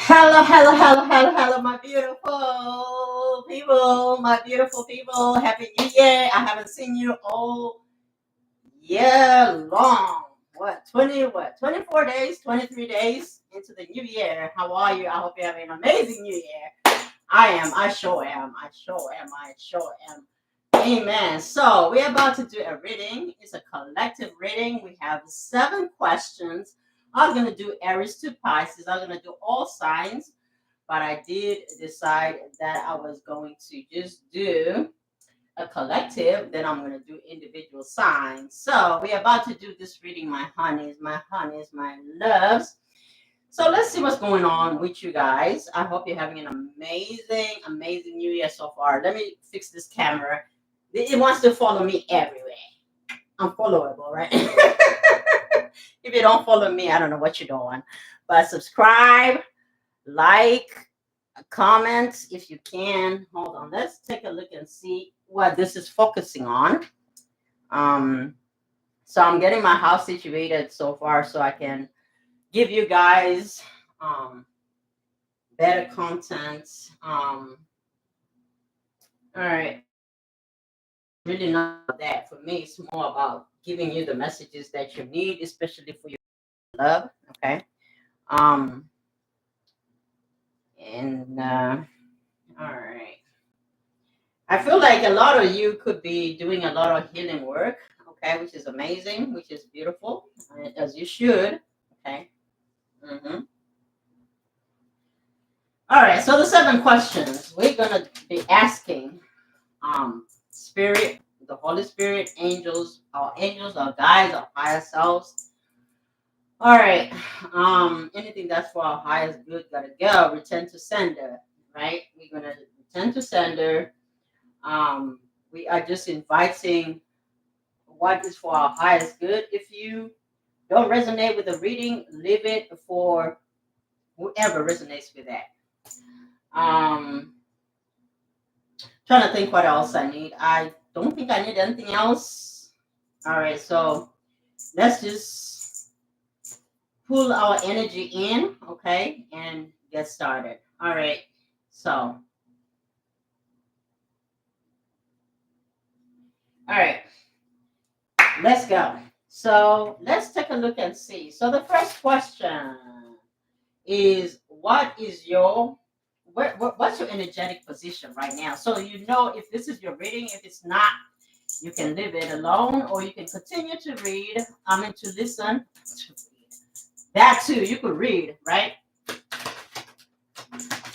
Hello, hello, hello, hello, hello, my beautiful people, my beautiful people. Happy New Year. I haven't seen you all year long. What, 24 days, 23 days into the new year. How are you? I hope you're having an amazing new year. I am. I sure am. I sure am. I sure am. Amen. So we're about to do a reading. It's a collective reading. We have 7 questions. I was going to do Aries to Pisces. I was going to do all signs, but I did decide that I was going to just do a collective, then I'm going to do individual signs. So we're about to do this reading, my honeys, my loves. So let's see what's going on with you guys. I hope you're having an amazing, amazing new year so far. Let me fix this camera. It wants to follow me everywhere. I'm followable, right? If you don't follow me, I don't know what you're doing. But subscribe, like, comment if you can. Hold on, let's take a look and see what this is focusing on. So I'm getting my house situated so far so I can give you guys better content. All right, really not about that. For me, it's more about giving you the messages that you need, especially for your love. Okay. Um, and all right. I feel like a lot of you could be doing a lot of healing work, okay, which is amazing, which is beautiful, as you should, okay. Mm-hmm. All right, so the 7 questions we're gonna be asking, spirit, the Holy Spirit, angels, our guides, our higher selves. All right, anything that's for our highest good gotta go. Return to sender, right? We're gonna return to sender. We are just inviting what is for our highest good. If you don't resonate with the reading, leave it for whoever resonates with that. Trying to think what else I need. I don't think I need anything else. All right, so let's just pull our energy in, okay, and get started. All right, so all right, let's go. So let's take a look and see. So the first question is, what's your energetic position right now? So you know if this is your reading. If it's not, you can leave it alone, or you can continue to read. I mean, to listen. That too, you could read, right?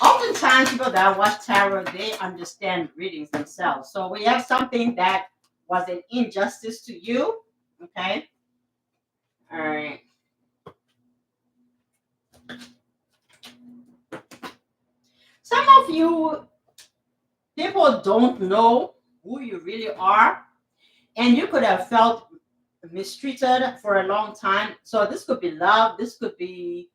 Oftentimes, people that watch tarot, they understand readings themselves. So we have something that was an injustice to you, okay? All right. Some of you people don't know who you really are, and you could have felt mistreated for a long time. So this could be love, this could be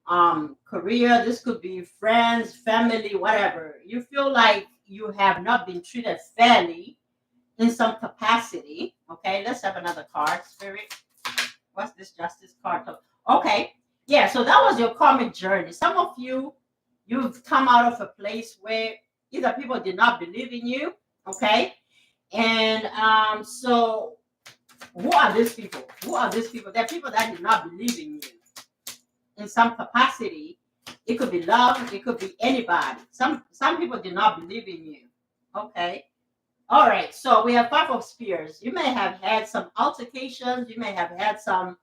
career, this could be friends, family, whatever. You feel like you have not been treated fairly in some capacity. Okay, let's have another card, spirit. What's this justice card? Okay, yeah, so that was your karmic journey. Some of you, you've come out of a place where either people did not believe in you, okay, and so who are these people? Who are these people? They're people that did not believe in you in some capacity. It could be love, it could be anybody. Some people did not believe in you. Okay. All right. So we have 5 of Spears. You may have had some altercations, you may have had some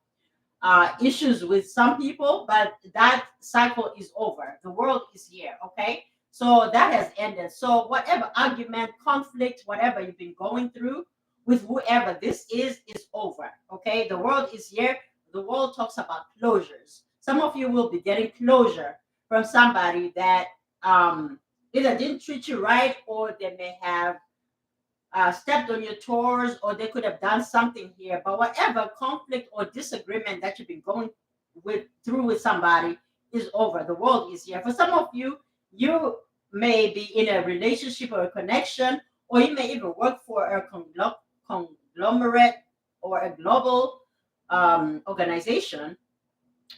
issues with some people, but that cycle is over. The world is here. Okay. So that has ended. So whatever argument, conflict, whatever you've been going through with whoever this is over. Okay. The world is here. The world talks about closures. Some of you will be getting closure from somebody that either didn't treat you right, or they may have stepped on your toes, or they could have done something here. But whatever conflict or disagreement that you've been going through with somebody is over. The world is here. For some of you, you may be in a relationship or a connection, or you may even work for a conglomerate or a global organization.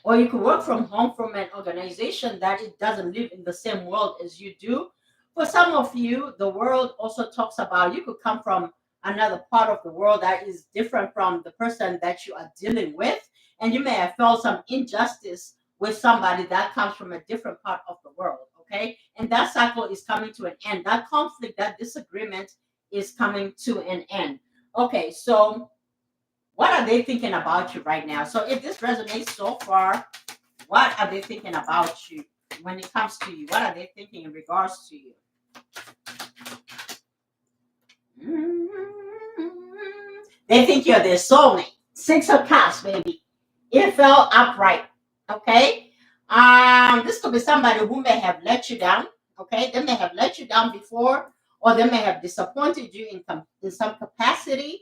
or you could work from home from an organization that it doesn't live in the same world as you do. For some of you, the world also talks about you could come from another part of the world that is different from the person that you are dealing with, and you may have felt some injustice with somebody that comes from a different part of the world. Okay, and that cycle is coming to an end. That conflict, that disagreement is coming to an end. Okay, so what are they thinking about you right now? So if this resonates so far, what are they thinking about you when it comes to you? What are they thinking in regards to you? They think you're their soulmate. Six of Cups, baby. It fell upright. Okay. This could be somebody who may have let you down. Okay, they may have let you down before, or they may have disappointed you in some capacity.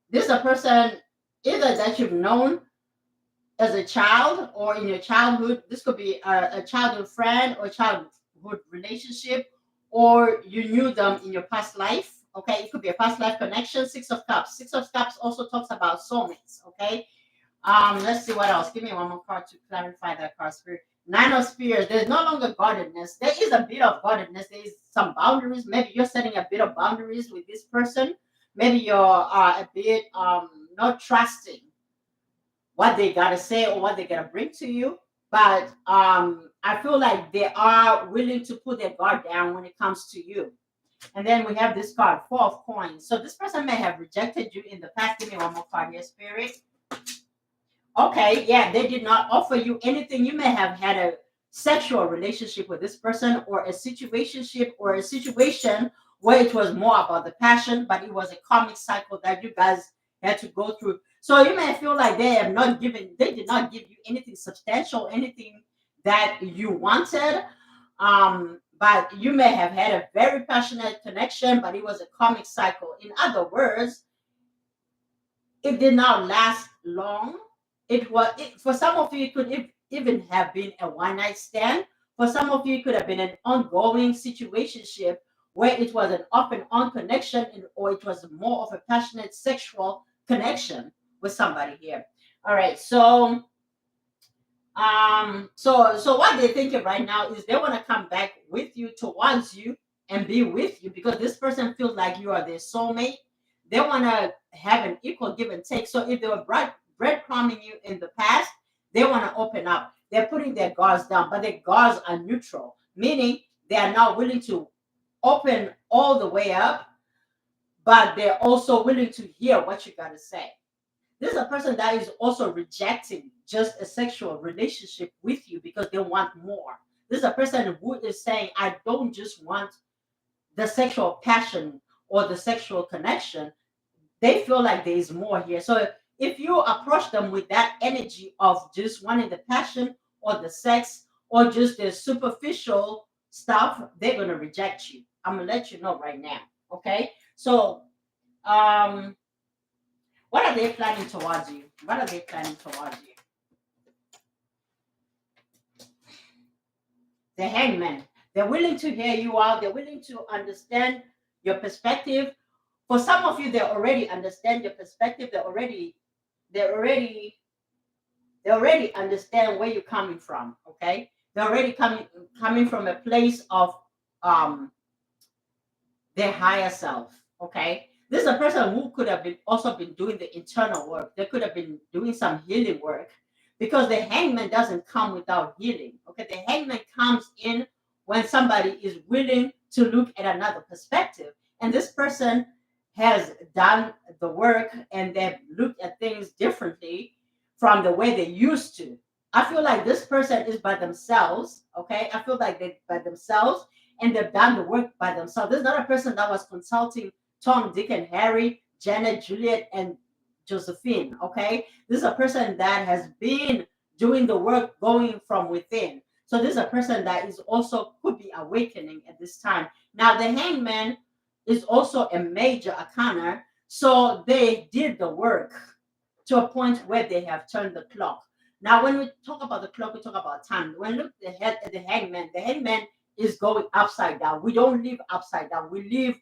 This is a person either that you've known as a child or in your childhood. This could be a childhood friend or childhood relationship, or you knew them in your past life. Okay, it could be a past life connection. Six of Cups. Six of Cups also talks about soulmates. Okay, let's see what else. Give me one more card to clarify that card. Spirit. Nine of Spears. There's no longer guardedness. There is a bit of guardedness. There is some boundaries. Maybe you're setting a bit of boundaries with this person. Maybe you're a bit not trusting what they gotta say or what they gotta bring to you. But I feel like they are willing to put their guard down when it comes to you. And then we have this card, Four of Coins. So this person may have rejected you in the past. Give me one more card here, Spirit. Okay, yeah, they did not offer you anything. You may have had a sexual relationship with this person, or a situationship, or a situation where it was more about the passion, but it was a karmic cycle that you guys had to go through. So you may feel like they did not give you anything substantial, anything that you wanted. But you may have had a very passionate connection, but it was a karmic cycle. In other words, it did not last long. For some of you, it could even have been a one night stand. For some of you, it could have been an ongoing situationship where it was an off and on connection, or it was more of a passionate sexual connection with somebody here. All right, so what they're thinking right now is they want to come back with you, towards you, and be with you, because this person feels like you are their soulmate. They want to have an equal give and take. So if they were breadcrumbing you in the past, they want to open up. They're putting their guards down, but their guards are neutral, meaning they are not willing to open all the way up, but they're also willing to hear what you got to say. This is a person that is also rejecting just a sexual relationship with you because they want more. This is a person who is saying, I don't just want the sexual passion or the sexual connection. They feel like there is more here. So if you approach them with that energy of just wanting the passion or the sex or just the superficial stuff, they're going to reject you. I'm going to let you know right now. Okay. So, what are they planning towards you? What are they planning towards you? The Hangman. They're willing to hear you out. They're willing to understand your perspective. For some of you, they already understand your perspective. They already understand where you're coming from. Okay, they're already coming from a place of um their higher self. Okay, this is a person who could have also been doing the internal work. They could have been doing some healing work, because the Hangman doesn't come without healing. Okay, the Hangman comes in when somebody is willing to look at another perspective, and this person has done the work and they've looked at things differently from the way they used to. I feel like this person is by themselves. Okay, I feel like they're by themselves and they've done the work by themselves. This is not a person that was consulting Tom, Dick, and Harry, Janet, Juliet, and Josephine. Okay, this is a person that has been doing the work, going from within. So this is a person that is also could be awakening at this time. Now the Hangman is also a major arcana, so they did the work to a point where they have turned the clock. Now, when we talk about the clock, we talk about time. When we look ahead at the Hangman is going upside down. We don't live upside down. We live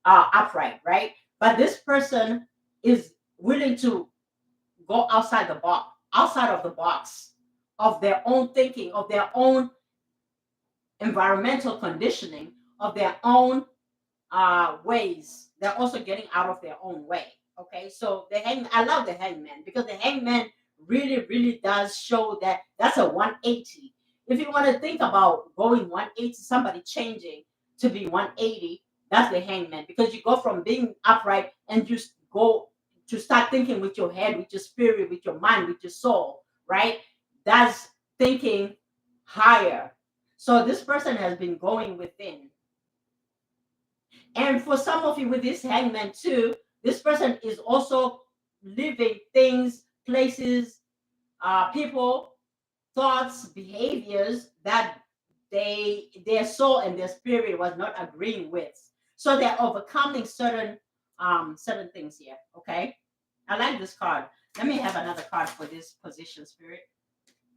upright, right? But this person is willing to go outside the box. outside of the box of their own thinking, of their own environmental conditioning, of their own ways. They're also getting out of their own way. Okay, so I love the hangman, because the hangman really, really does show that that's a 180. If you want to think about going 180, somebody changing to be 180, that's the hangman, because you go from being upright and you go to start thinking with your head, with your spirit, with your mind, with your soul, right? That's thinking higher. So this person has been going within. And for some of you with this hangman too, this person is also living things, places, people, thoughts, behaviors that their soul and their spirit was not agreeing with. So they're overcoming certain things here. Okay. I like this card. Let me have another card for this position, spirit.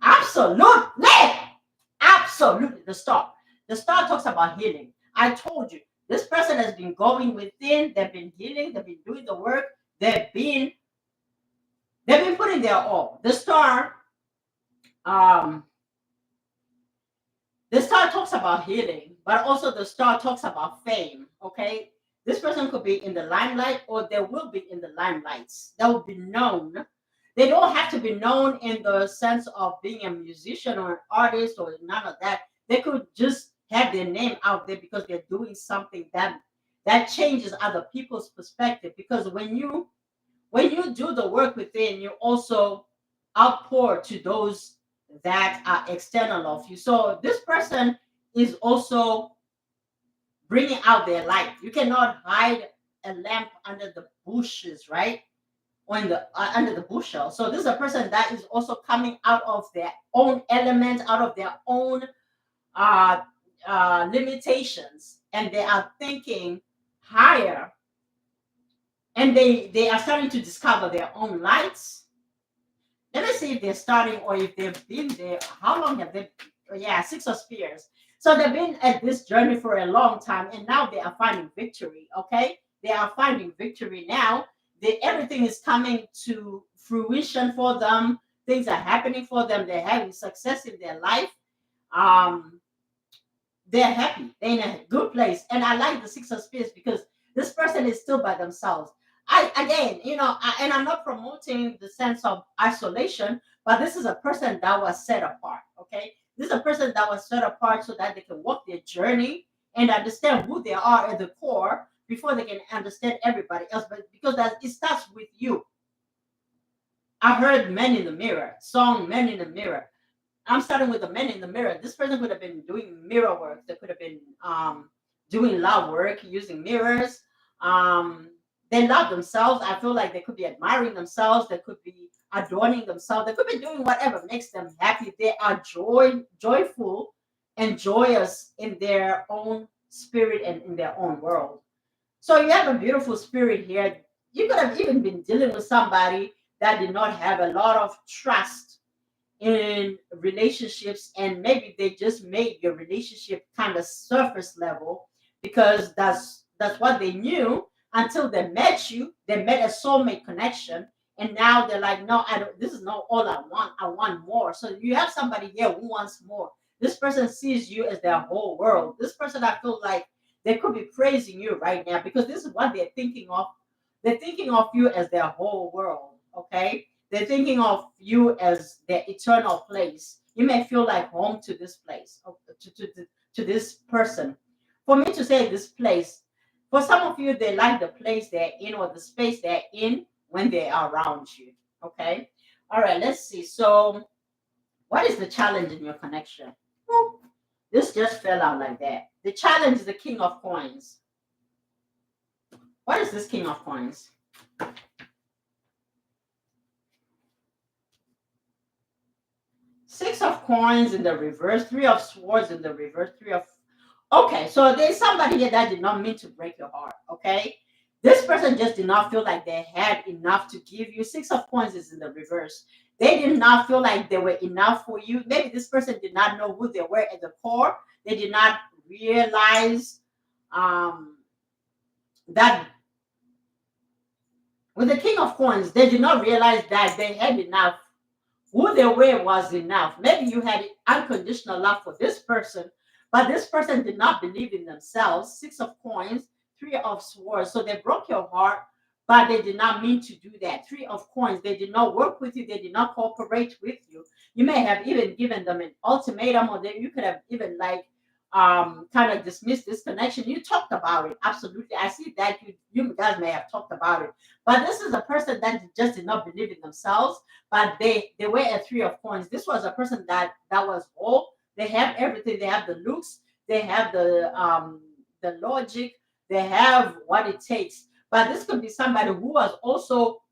Absolutely. Absolutely. The star. The star talks about healing. I told you, this person has been going within, they've been healing, they've been doing the work, they've been putting their all. Um, the star talks about healing, but also the star talks about fame. Okay. This person could be in the limelight, or they will be in the limelights. They will be known. They don't have to be known in the sense of being a musician or an artist or none of that. They could just have their name out there because they're doing something that changes other people's perspective. Because when you do the work within, you also outpour to those that are external of you. So this person is also bringing out their light. You cannot hide a lamp under the bushes, right? Or in the under the bushel. So this is a person that is also coming out of their own element, out of their own uh, limitations, and they are thinking higher, and they are starting to discover their own lights. Let me see if they're starting, or if they've been there. How long have they? Yeah, Six of Spears. So they've been at this journey for a long time, and now they are finding victory. Okay, they are finding victory now. Everything is coming to fruition for them. Things are happening for them. They're having success in their life. Um, they're happy. They're in a good place. And I like the Six of Spears because this person is still by themselves. And I'm not promoting the sense of isolation, but this is a person that was set apart. Okay. This is a person that was set apart so that they can walk their journey and understand who they are at the core before they can understand everybody else. But because it starts with you. I heard Men in the Mirror, song Men in the Mirror. I'm starting with the men in the mirror. This person could have been doing mirror work. They could have been doing love work using mirrors. They love themselves. I feel like they could be admiring themselves. They could be adorning themselves. They could be doing whatever makes them happy. They are joyful and joyous in their own spirit and in their own world. So you have a beautiful spirit here. You could have even been dealing with somebody that did not have a lot of trust in relationships, and maybe they just made your relationship kind of surface level because that's what they knew until they met you. They met a soulmate connection, and now they're like, no, I don't, this is not all I want more. So you have somebody here who wants more. This person sees you as their whole world. This person, I feel like they could be praising you right now because this is what they're thinking of. They're thinking of you as their whole world. Okay, they're thinking of you as their eternal place. You may feel like home to this place, to this person. For me to say this place, for some of you, they like the place they're in or the space they're in when they are around you. Okay. All right, let's see. So, what is the challenge in your connection? Well, this just fell out like that. The challenge is the King of Coins. What is this King of Coins? Six of Coins in the reverse, Three of Swords in the reverse, Three of... Okay, so there's somebody here that did not mean to break your heart, okay? This person just did not feel like they had enough to give you. Six of Coins is in the reverse. They did not feel like they were enough for you. Maybe this person did not know who they were at the core. They did not realize that with the King of Coins, they did not realize that they had enough who they were was enough. Maybe you had unconditional love for this person, but this person did not believe in themselves. Six of coins, three of swords. So they broke your heart, but they did not mean to do that. Three of coins, they did not work with you. They did not cooperate with you. You may have even given them an ultimatum, or you could have even like kind of dismissed this connection. You talked about it. Absolutely. I see that you guys may have talked about it. But this is a person that just did not believe in themselves, but they were a three of coins. This was a person that was whole. They have everything. They have the looks, they have the logic, they have what it takes. But this could be somebody who was also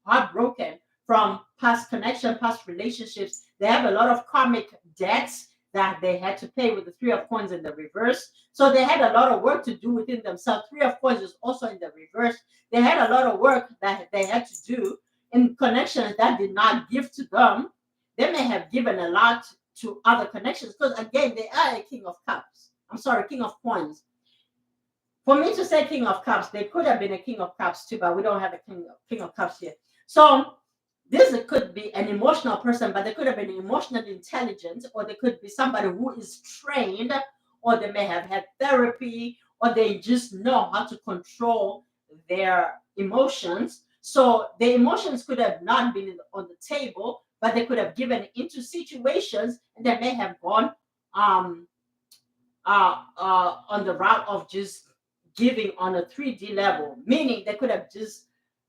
heartbroken from past connection, past relationships. They have a lot of karmic debts that they had to pay with the three of coins in the reverse. So they had a lot of work to do within themselves. Three of coins is also in the reverse. They had a lot of work that they had to do in connections that did not give to them. They may have given a lot to other connections because again, they are a king of cups. I'm sorry, king of coins. For me to say king of cups, they could have been a king of cups too, but we don't have a king of cups here. So this could be an emotional person, but they could have been emotionally intelligent, or they could be somebody who is trained, or they may have had therapy, or they just know how to control their emotions. So the emotions could have not been on the table, but they could have given into situations, and they may have gone um, on the route of just giving on a 3D level, meaning they could have just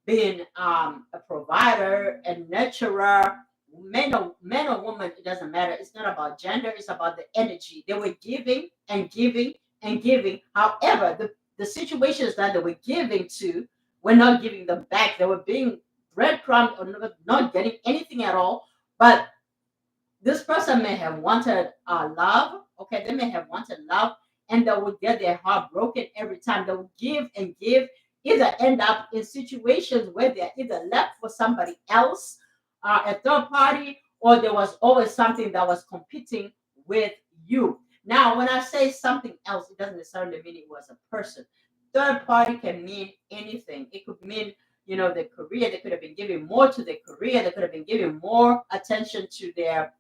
been a provider, a nurturer, man or woman, it doesn't matter. It's not about gender, it's about the energy. They were giving and giving and giving. However, the situations that they were giving to were not giving them back. They were being breadcrumbed or not getting anything at all. But this person may have wanted love. Okay, they may have wanted love, and they would get their heart broken every time. They would give and give, either end up in situations where they're either left for somebody else, a third party, or there was always something that was competing with you. Now, when I say something else, it doesn't necessarily mean it was a person. Third party can mean anything. It could mean, their career. They could have been giving more to their career. They could have been giving more attention to their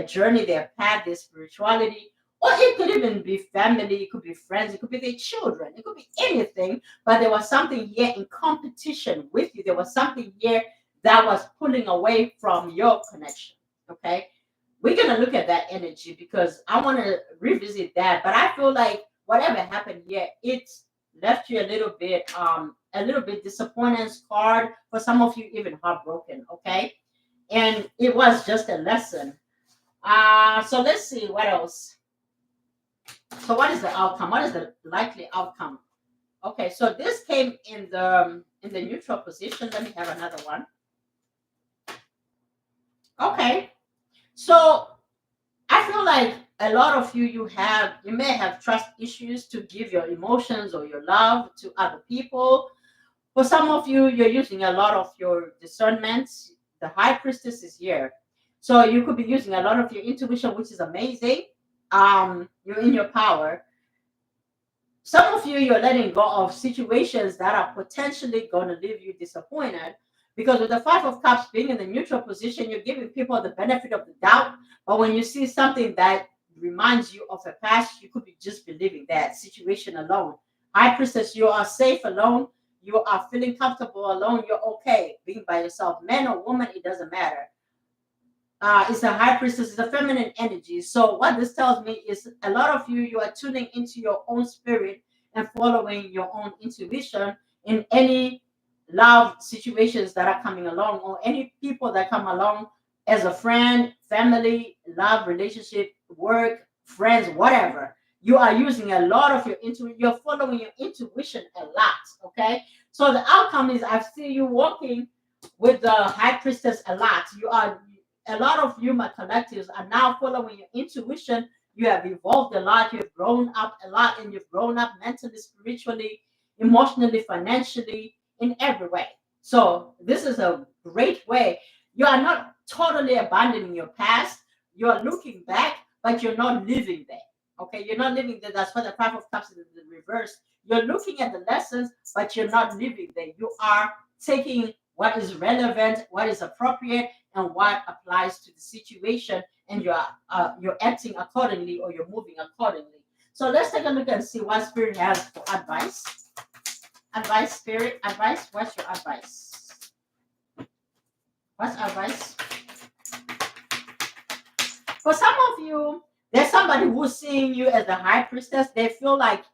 journey, their path, their spirituality. Or it could even be family, it could be friends, it could be their children, it could be anything. But there was something here in competition with you. There was something here that was pulling away from your connection. Okay. We're going to look at that energy because I want to revisit that. But I feel like whatever happened here, it left you a little bit disappointed, scarred, for some of you, even heartbroken. Okay. And it was just a lesson. So let's see what else. So what is the outcome? What is the likely outcome? Okay, so this came in the neutral position. Let me have another one. Okay, so I feel like a lot of you may have trust issues to give your emotions or your love to other people. For some of you, you're using a lot of your discernment. The high priestess is here. So you could be using a lot of your intuition, which is amazing. You're in your power. Some of you're letting go of situations that are potentially going to leave you disappointed, because with the Five of Cups being in the neutral position, you're giving people the benefit of the doubt. But when you see something that reminds you of a past, you could be just believing that situation alone. High priestess, you are safe alone. You are feeling comfortable alone. You're okay being by yourself. Man or woman, it doesn't matter. It's a high priestess, it's a feminine energy. So what this tells me is a lot of you are tuning into your own spirit and following your own intuition in any love situations that are coming along, or any people that come along as a friend, family, love, relationship, work, friends, whatever. You are using a lot of your intuition. You're following your intuition a lot. Okay. So the outcome is I see you walking with the high priestess a lot. A lot of you, my collectives, are now following your intuition. You have evolved a lot. You've grown up a lot, and you've grown up mentally, spiritually, emotionally, financially, in every way. So this is a great way. You are not totally abandoning your past. You are looking back, but you're not living there. Okay, you're not living there. That's why the Five of Cups is in the reverse. You're looking at the lessons, but you're not living there. You are taking what is relevant, what is appropriate, and what applies to the situation, and you're acting accordingly or you're moving accordingly. So let's take a look and see what Spirit has for advice. Advice, Spirit, advice. What's your advice? What's advice? For some of you, there's somebody who's seeing you as the high priestess. They feel like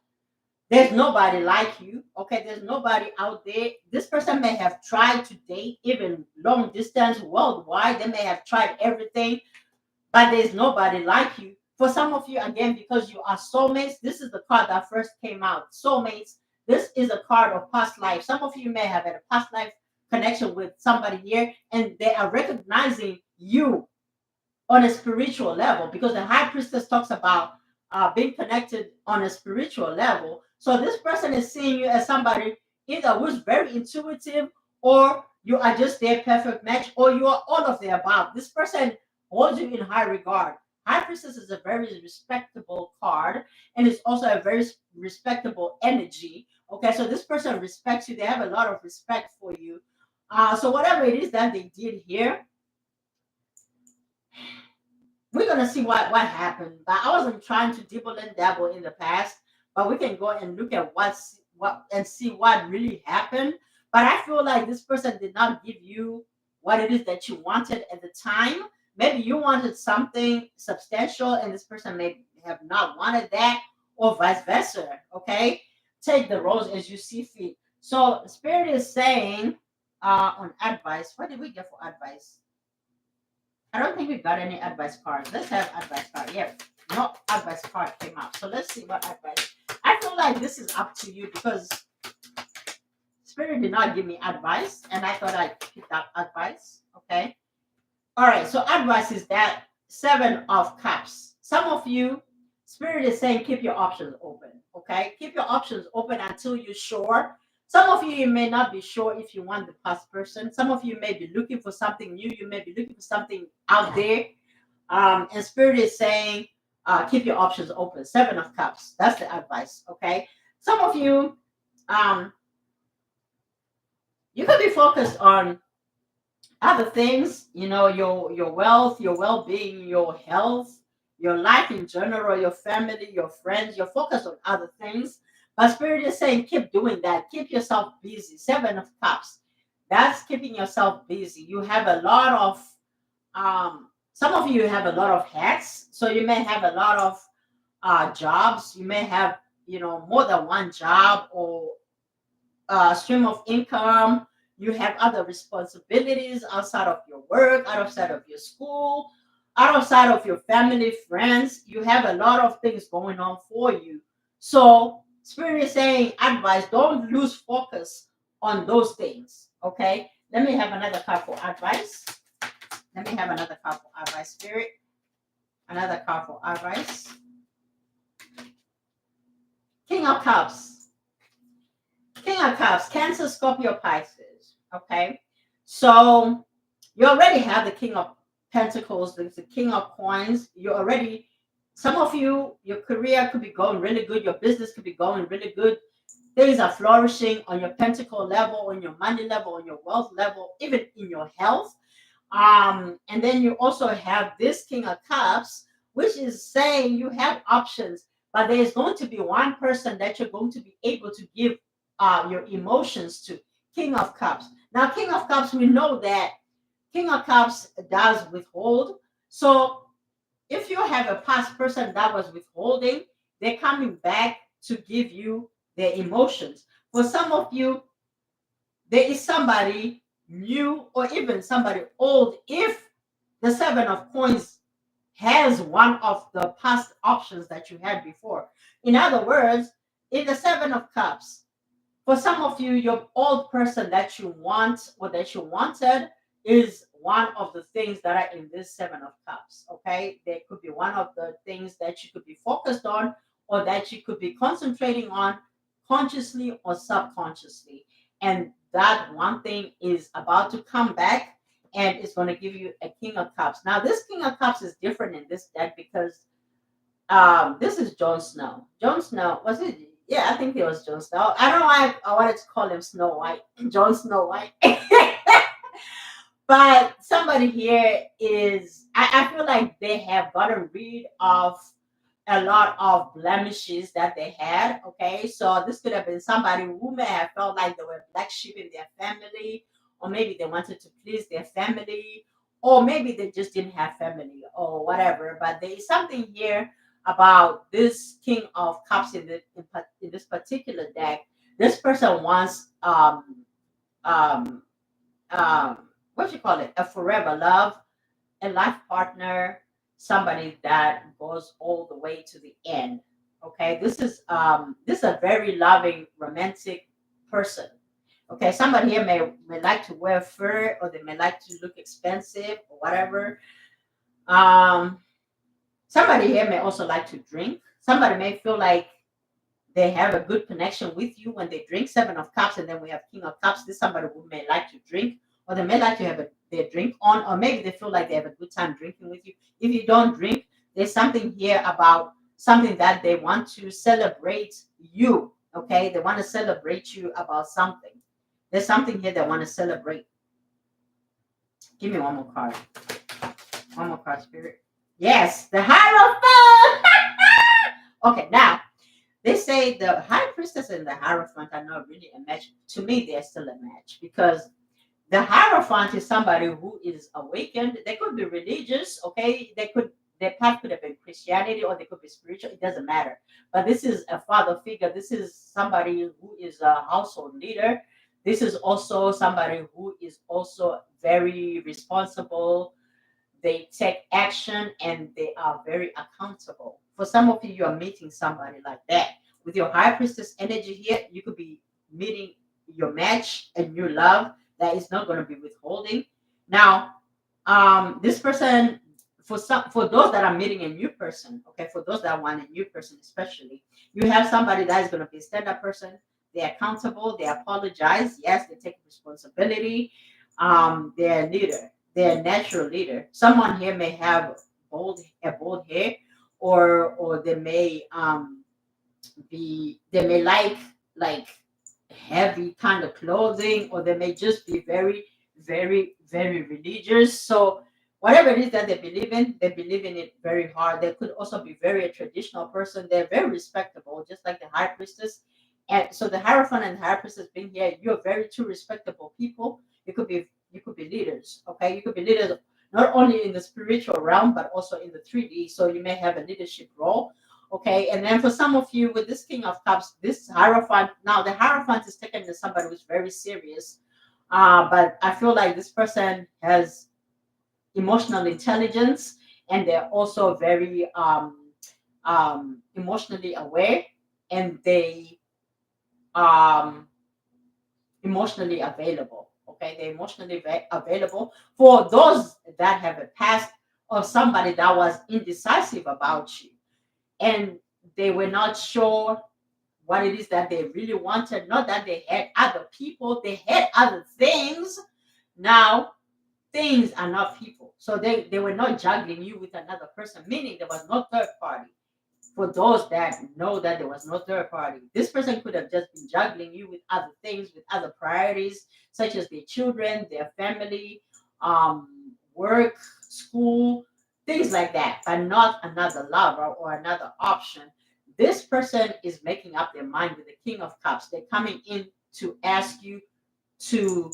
there's nobody like you. Okay, there's nobody out there. This person may have tried to date, even long distance, worldwide. They may have tried everything, but there's nobody like you. For some of you, again, because you are soulmates, this is the card that first came out. Soulmates, this is a card of past life. Some of you may have had a past life connection with somebody here, and they are recognizing you on a spiritual level, because the high priestess talks about being connected on a spiritual level. So this person is seeing you as somebody either who's very intuitive, or you are just their perfect match, or you are all of the above. This person holds you in high regard. High priestess is a very respectable card, and it's also a very respectable energy. Okay, so this person respects you. They have a lot of respect for you. So whatever it is that they did here, we're gonna see what happened. But I wasn't trying to dibble and dabble in the past, but we can go and look at what and see what really happened. But I feel like this person did not give you what it is that you wanted at the time. Maybe you wanted something substantial, and this person may have not wanted that, or vice versa. Okay, take the roles as you see fit. So Spirit is saying on advice. What did we get for advice? I don't think we got any advice cards. Let's have advice card. Yeah, no advice card came out. So let's see what advice. I feel like this is up to you, because Spirit did not give me advice, and I thought I'd pick up advice. Okay. All right. So advice is that 7 of Cups. Some of you, Spirit is saying keep your options open. Okay. Keep your options open until you're sure. Some of you may not be sure if you want the past person. Some of you may be looking for something new. You may be looking for something out there. And Spirit is saying, keep your options open. 7 of Cups. That's the advice. Okay. Some of you, you could be focused on other things. You know, your wealth, your well-being, your health, your life in general, your family, your friends. You're focused on other things. But Spirit is saying, keep doing that. Keep yourself busy. 7 of Cups. That's keeping yourself busy. You have a lot of, some of you have a lot of hats. So you may have a lot of jobs. You may have, more than one job, or stream of income. You have other responsibilities outside of your work, outside of your school, outside of your family, friends. You have a lot of things going on for you. So Spirit is saying, advice, don't lose focus on those things. Okay. Let me have another card for advice. Let me have another card for advice, Spirit. Another card for advice. King of Cups. King of Cups, Cancer, Scorpio, Pisces. Okay. So you already have the King of Pentacles, the King of Coins. You already, some of you, your career could be going really good. Your business could be going really good. Things are flourishing on your pentacle level, on your money level, on your wealth level, even in your health. And then you also have this King of Cups, which is saying you have options, but there's going to be one person that you're going to be able to give your emotions to. King of Cups. Now, King of Cups, we know that King of Cups does withhold. So if you have a past person that was withholding, they're coming back to give you their emotions. For some of you, there is somebody new or even somebody old. If the 7 of Coins has one of the past options that you had before. In other words, in the 7 of Cups, for some of you, your old person that you want or that you wanted is one of the things that are in this 7 of Cups. Okay, there could be one of the things that you could be focused on, or that you could be concentrating on consciously or subconsciously. And that one thing is about to come back, and it's going to give you a King of Cups. Now, this King of Cups is different in this deck because this is Jon Snow. Jon Snow, was it? Yeah, I think it was Jon Snow. I don't know why I wanted to call him Snow White. Jon Snow White. But somebody here is, I feel like they have gotten rid of a lot of blemishes that they had. Okay, so this could have been somebody who may have felt like they were black sheep in their family, or maybe they wanted to please their family, or maybe they just didn't have family or whatever. But there is something here about this King of Cups in this particular deck. This person wants um what you call it, a forever love, a life partner, somebody that goes all the way to the end. Okay, this is a very loving, romantic person. Okay, somebody here may like to wear fur, or they may like to look expensive or whatever. Um, somebody here may also like to drink. Somebody may feel like they have a good connection with you when they drink. Seven of Cups, and then we have King of Cups. This is somebody who may like to drink, or they may like to have their drink on, or maybe they feel like they have a good time drinking with you. If you don't drink, there's something here about something that they want to celebrate you. Okay, they want to celebrate you about something. There's something here they want to celebrate. Give me one more card. One more card, Spirit. Yes, the Hierophant. Okay, now they say the High Priestess and the Hierophant are not really a match. To me, they're still a match, because the Hierophant is somebody who is awakened. They could be religious, okay? Their path could have been Christianity, or they could be spiritual. It doesn't matter. But this is a father figure. This is somebody who is a household leader. This is also somebody who is also very responsible. They take action, and they are very accountable. For some of you, you are meeting somebody like that. With your High Priestess energy here, you could be meeting your match and your love that is not going to be withholding. Now, this person, for those that are meeting a new person, okay, for those that want a new person, especially, you have somebody that is going to be a stand-up person. They're accountable. They apologize. Yes, they take responsibility. They're a leader. They're a natural leader. Someone here may have bold hair, or they may they may like heavy kind of clothing, or they may just be very, very, very religious. So whatever it is that they believe in it very hard. They could also be very a traditional person. They're very respectable, just like the High Priestess. And so the Hierophant and the High Priestess being here, you're very two respectable people. You could be leaders. Okay, you could be leaders not only in the spiritual realm, but also in the 3D. So you may have a leadership role. Okay, and then for some of you with this King of Cups, this Hierophant, now the Hierophant is taken as somebody who's very serious. But I feel like this person has emotional intelligence, and they're also very emotionally aware, and they um, emotionally available. Okay, they're emotionally available for those that have a past of somebody that was indecisive about you, and they were not sure what it is that they really wanted. Not that they had other people, they had other things. Now, things are not people. So they were not juggling you with another person, meaning there was no third party. For those that know that there was no third party, this person could have just been juggling you with other things, with other priorities, such as their children, their family, work, school, things like that, but not another lover or another option. This person is making up their mind with the King of Cups. They're coming in to ask you to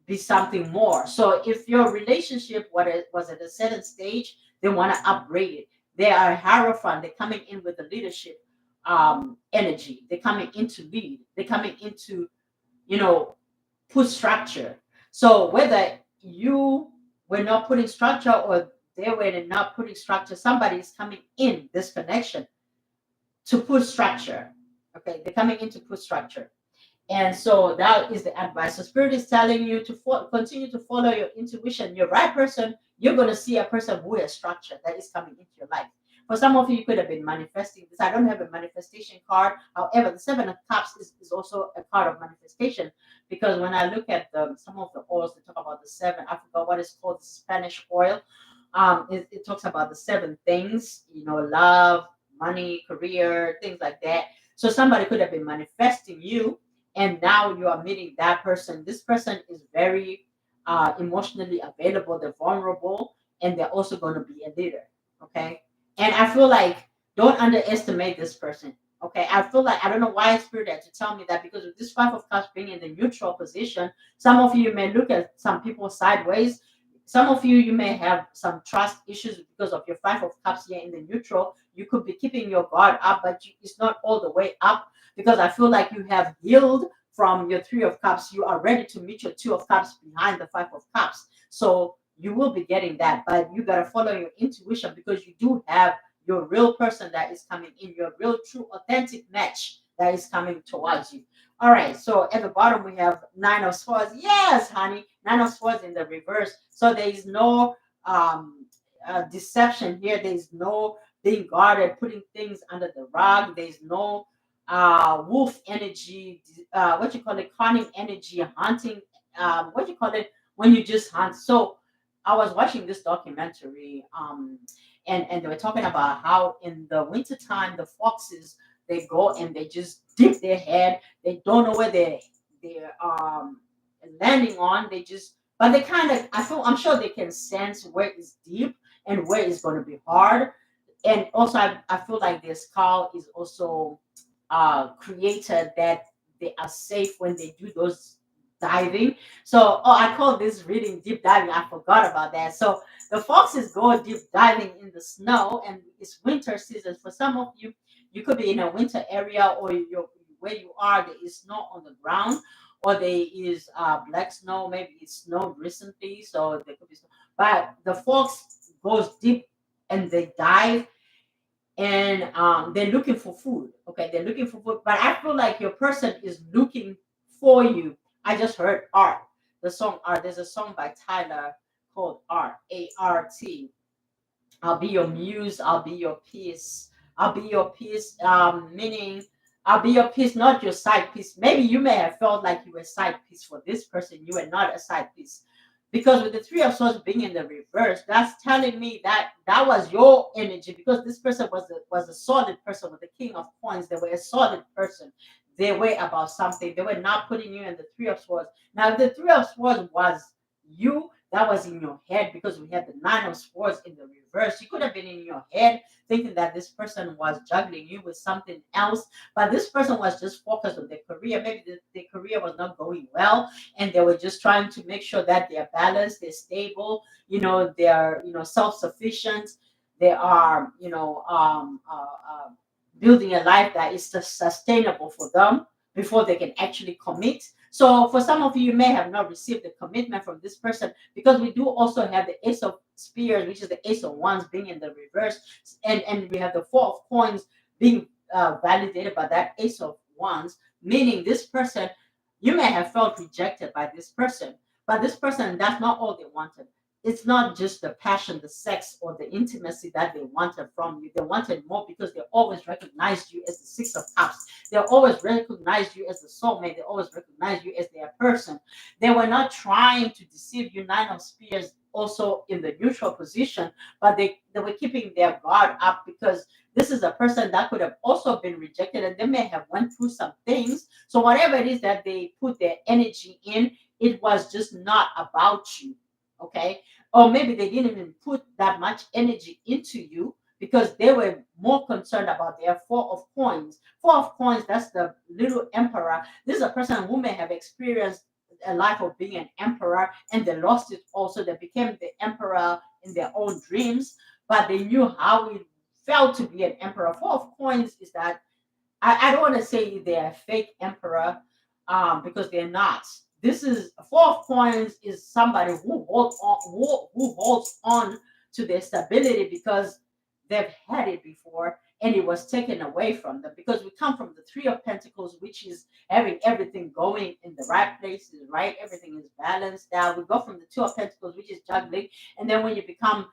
be something more. So if your relationship was at a certain stage, they want to upgrade it. They are Hierophant. They're coming in with the leadership energy. They're coming in to lead. They're coming into, you know, put structure. So whether you were not putting structure, or they were not putting structure, somebody is coming in this connection to put structure. Okay, they're coming in to put structure. And so that is the advice. So Spirit is telling you to continue to follow your intuition. Your right person, you're going to see a person who has structure that is coming into your life. For some of you, you could have been manifesting this. I don't have a manifestation card. However, the Seven of Cups is also a card of manifestation, because when I look at some of the oils, they talk about the seven. I forgot what it's called, the Spanish oil. It talks about the seven things, love, money, career, things like that. So somebody could have been manifesting you, and now you are meeting that person. This person is very emotionally available, they're vulnerable, and they're also going to be a leader. Okay. And I feel like don't underestimate this person. Okay. I feel like I don't know why spirit had to tell me that, because with this Five of Cups being in the neutral position, some of you may look at some people sideways. Some of you may have some trust issues because of your Five of Cups here in the neutral. You could be keeping your guard up, but it's not all the way up, because I feel like you have healed from your Three of Cups. You are ready to meet your Two of Cups behind the Five of Cups. So you will be getting that, but you got to follow your intuition, because you do have your real person that is coming in, your real, true, authentic match that is coming towards you. All right, so at the bottom we have Nine of Swords. Yes, honey, Nine of Swords in the reverse. So there is no deception here. There is no being guarded, putting things under the rug. There is no wolf energy, what you call it, cunning energy, hunting, what you call it, when you just hunt. So I was watching this documentary, and they were talking about how in the wintertime the foxes, they go and they just dip their head. They don't know where they're landing on. They just, but they kind of, I'm sure they can sense where it's deep and where it's going to be hard. And also I feel like their skull is also created that they are safe when they do those diving. So, oh, I call this reading deep diving. I forgot about that. So the foxes go deep diving in the snow, and it's winter season. For some of you, you could be in a winter area, or where you are, there is snow on the ground, or there is black snow. Maybe it snowed recently, so there could be snow. But the fox goes deep and they dive, and they're looking for food. Okay, they're looking for food, but I feel like your person is looking for you. I just heard art, the song art. There's a song by Tyler called Art, ART. I'll be your muse, I'll be your peace, I'll be your peace, meaning I'll be your peace, not your side piece. Maybe you may have felt like you were side piece for this person. You were not a side piece, because with the Three of Swords being in the reverse, that's telling me that that was your energy, because this person was a solid person. With the King of Coins, they were a solid person. They were about something. They were not putting you in the Three of Swords. Now, if the Three of Swords was you, that was in your head, because we had the Nine of Swords in the reverse. You could have been in your head thinking that this person was juggling you with something else, but this person was just focused on their career. Maybe their career was not going well, and they were just trying to make sure that they're balanced, they're stable, they're self-sufficient, they are building a life that is sustainable for them before they can actually commit. So for some of you, you may have not received the commitment from this person, because we do also have the Ace of Spears, which is the Ace of Wands being in the reverse, and we have the Four of Coins being validated by that Ace of Wands, meaning this person, you may have felt rejected by this person, but this person, that's not all they wanted. It's not just the passion, the sex, or the intimacy that they wanted from you. They wanted more, because they always recognized you as the Six of Cups. They always recognized you as the soulmate. They always recognized you as their person. They were not trying to deceive you. Nine of Spears also in the neutral position, but they were keeping their guard up, because this is a person that could have also been rejected, and they may have went through some things. So whatever it is that they put their energy in, it was just not about you. Okay, or maybe they didn't even put that much energy into you, because they were more concerned about their Four of Coins. Four of Coins, that's the little emperor. This is a person who may have experienced a life of being an emperor, and they lost it also. They became the emperor in their own dreams, but they knew how it felt to be an emperor. Four of Coins is that, I don't want to say they're a fake emperor, because they're not. This is Four of Coins is somebody who holds on to their stability, because they've had it before and it was taken away from them. Because we come from the Three of Pentacles, which is having everything going in the right places, right? Everything is balanced. Now we go from the Two of Pentacles, which is juggling, and then when you become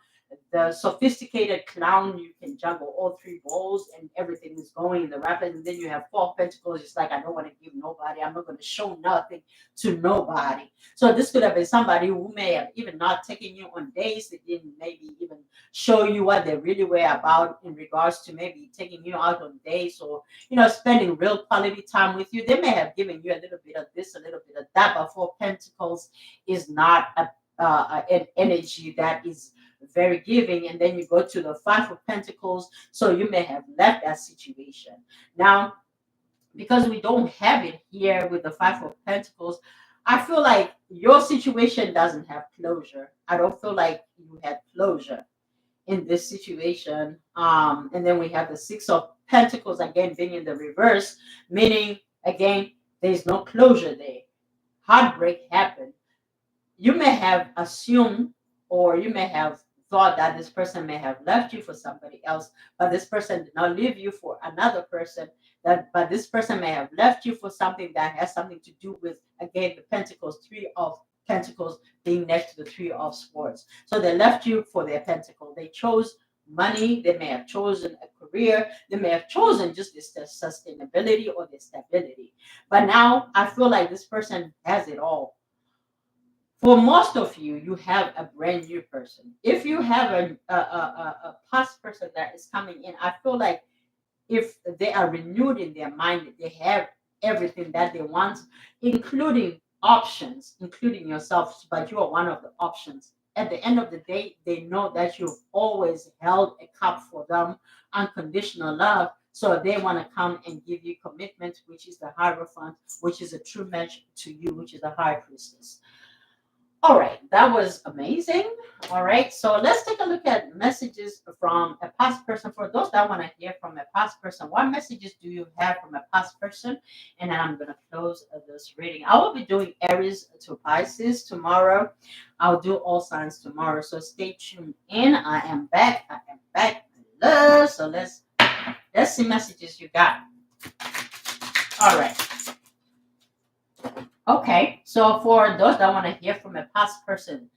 the sophisticated clown. You can juggle all three balls and everything is going in the right place. And then you have four of pentacles. It's like, I don't want to give nobody. I'm not going to show nothing to nobody. So this could have been somebody who may have even not taken you on dates. They didn't maybe even show you what they really were about in regards to maybe taking you out on dates, or spending real quality time with you. They may have given you a little bit of this, a little bit of that, but four pentacles is not an energy that is very giving. And then you go to the five of pentacles, so you may have left that situation. Now, because we don't have it here with the five of pentacles, I feel like your situation doesn't have closure. I don't feel like you had closure in this situation. And then we have the six of pentacles again being in the reverse, meaning again there's no closure there. Heartbreak happened. You may have assumed, or you may have thought that this person may have left you for somebody else, but this person did not leave you for another person. But this person may have left you for something that has something to do with, again, the pentacles, three of pentacles being next to the three of swords. So they left you for their pentacle. They chose money. They may have chosen a career. They may have chosen just this sustainability or the stability. But now I feel like this person has it all. For most of you, you have a brand new person. If you have a past person that is coming in, I feel like if they are renewed in their mind, they have everything that they want, including options, including yourself, but you are one of the options. At the end of the day, they know that you've always held a cup for them, unconditional love. So they want to come and give you commitment, which is the Hierophant, which is a true match to you, which is the High Priestess. All right, that was amazing. All right, so let's take a look at messages from a past person. For those that want to hear from a past person, what messages do you have from a past person? And then I'm going to close this reading. I will be doing Aries to Pisces tomorrow. I'll do all signs tomorrow, so stay tuned in. I am back. So let's see messages you got. All right. Okay, so for those that want to hear from a past person,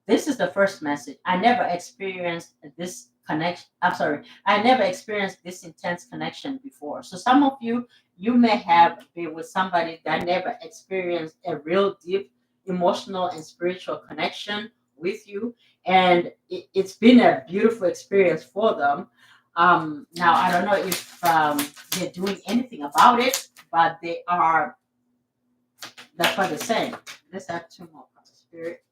this is the first message. I never experienced this connection. I never experienced this intense connection before. So some of you may have been with somebody that never experienced a real deep emotional and spiritual connection with you. And it's been a beautiful experience for them. Now, I don't know if they're doing anything about it, but that's what they're saying. Let's have two more cards, Spirit.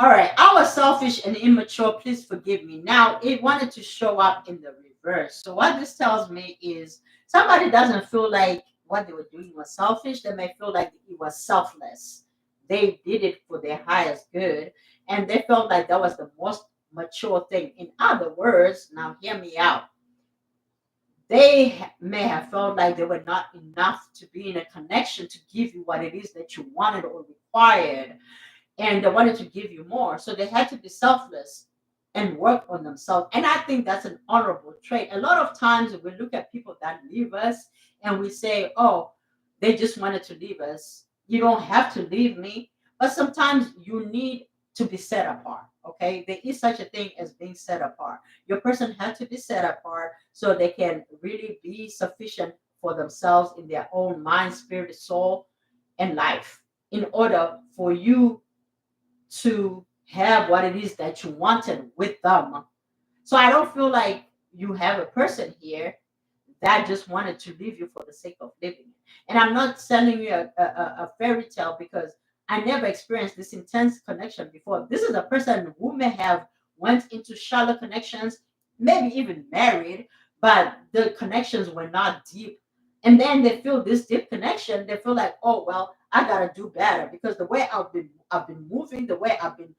All right. I was selfish and immature. Please forgive me. Now, it wanted to show up in the reverse. So what this tells me is somebody doesn't feel like what they were doing was selfish. They may feel like it was selfless. They did it for their highest good. And they felt like that was the most mature thing. In other words, now hear me out. They may have felt like they were not enough to be in a connection to give you what it is that you wanted or required. And they wanted to give you more. So they had to be selfless and work on themselves. And I think that's an honorable trait. A lot of times we look at people that leave us and we say, oh, they just wanted to leave us. You don't have to leave me. But sometimes you need to be set apart. Okay, there is such a thing as being set apart. Your person had to be set apart so they can really be sufficient for themselves in their own mind, spirit, soul, and life, in order for you to have what it is that you wanted with them. So I don't feel like you have a person here that just wanted to leave you for the sake of living. And I'm not selling you a fairy tale, because I never experienced this intense connection before. This is a person who may have went into shallow connections, maybe even married, but the connections were not deep. And then they feel this deep connection. They feel like, oh well, I gotta do better, because the way I've been moving, the way I've been,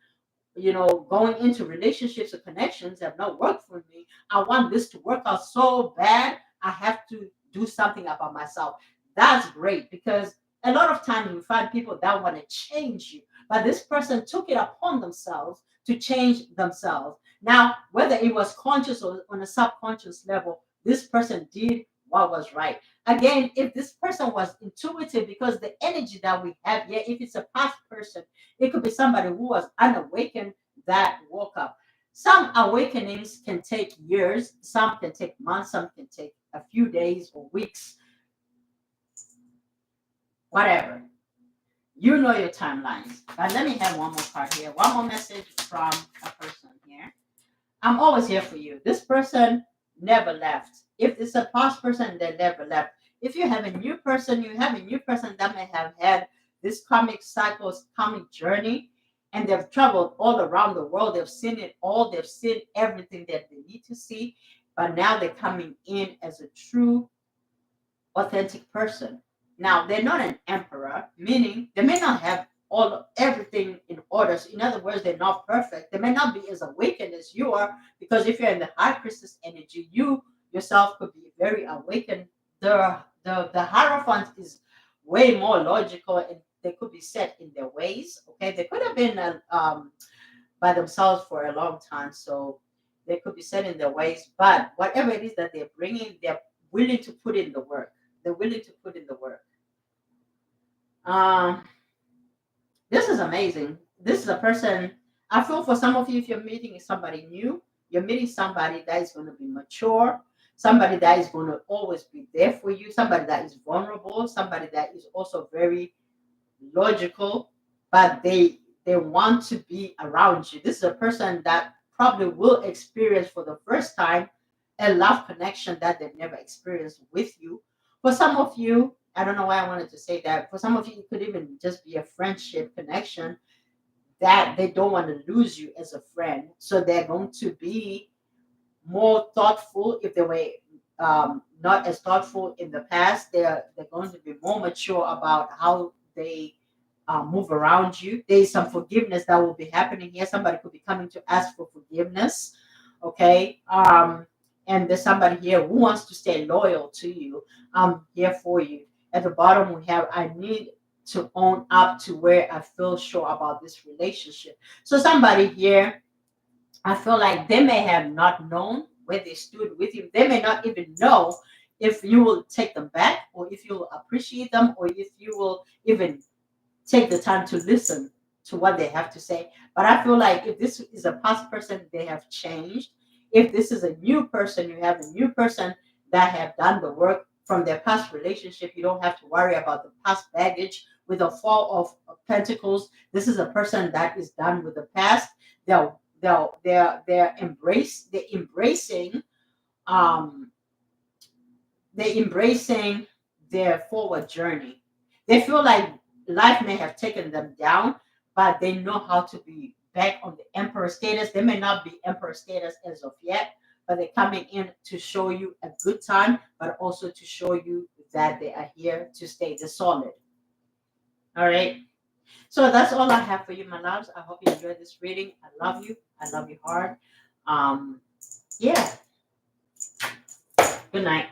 going into relationships or connections have not worked for me. I want this to work out so bad. I have to do something about myself. That's great, because a lot of times we find people that want to change you, but this person took it upon themselves to change themselves. Now, whether it was conscious or on a subconscious level, this person did what was right. Again, if this person was intuitive, because the energy that we have here, if it's a past person, it could be somebody who was unawakened, that woke up. Some awakenings can take years, some can take months, some can take a few days or weeks, whatever. You know your timelines. But let me have one more card here. One more message from a person here. I'm always here for you. This person never left. If it's a past person, they never left. If you have a new person, you have a new person that may have had this karmic cycles, karmic journey, and they've traveled all around the world. They've seen it all. They've seen everything that they need to see. But now they're coming in as a true, authentic person. Now, they're not an emperor, meaning they may not have everything in order. So in other words, they're not perfect. They may not be as awakened as you are, because if you're in the high priestess energy, you yourself could be very awakened. The Hierophant is way more logical, and they could be set in their ways. Okay, they could have been by themselves for a long time, so they could be set in their ways. But whatever it is that they're bringing, they're willing to put in the work. They're willing to put in the work. This is amazing. This is a person. I feel for some of you, if you're meeting somebody new, you're meeting somebody that is going to be mature, somebody that is going to always be there for you, somebody that is vulnerable, somebody that is also very logical, but they want to be around you. This is a person that probably will experience for the first time a love connection that they've never experienced with you. For some of you, I don't know why I wanted to say that. For some of you, it could even just be a friendship connection that they don't want to lose you as a friend. So they're going to be more thoughtful. If they were not as thoughtful in the past, they're going to be more mature about how they move around you. There's some forgiveness that will be happening here. Somebody could be coming to ask for forgiveness. Okay. And there's somebody here who wants to stay loyal to you. I'm here for you. At the bottom, we have, I need to own up to where I feel sure about this relationship. So somebody here, I feel like they may have not known where they stood with you. They may not even know if you will take them back, or if you will appreciate them, or if you will even take the time to listen to what they have to say. But I feel like if this is a past person, they have changed. If this is a new person, you have a new person that have done the work from their past relationship. You don't have to worry about the past baggage. With a Fall of Pentacles, this is a person that is done with the past. They're embracing um they're embracing their forward journey. They feel like life may have taken them down, but they know how to be back on the emperor status. They may not be emperor status as of yet, but they're coming in to show you a good time, but also to show you that they are here to stay. They're solid. All right. So that's all I have for you, my loves. I hope you enjoyed this reading. I love you. I love you hard. Yeah. Good night.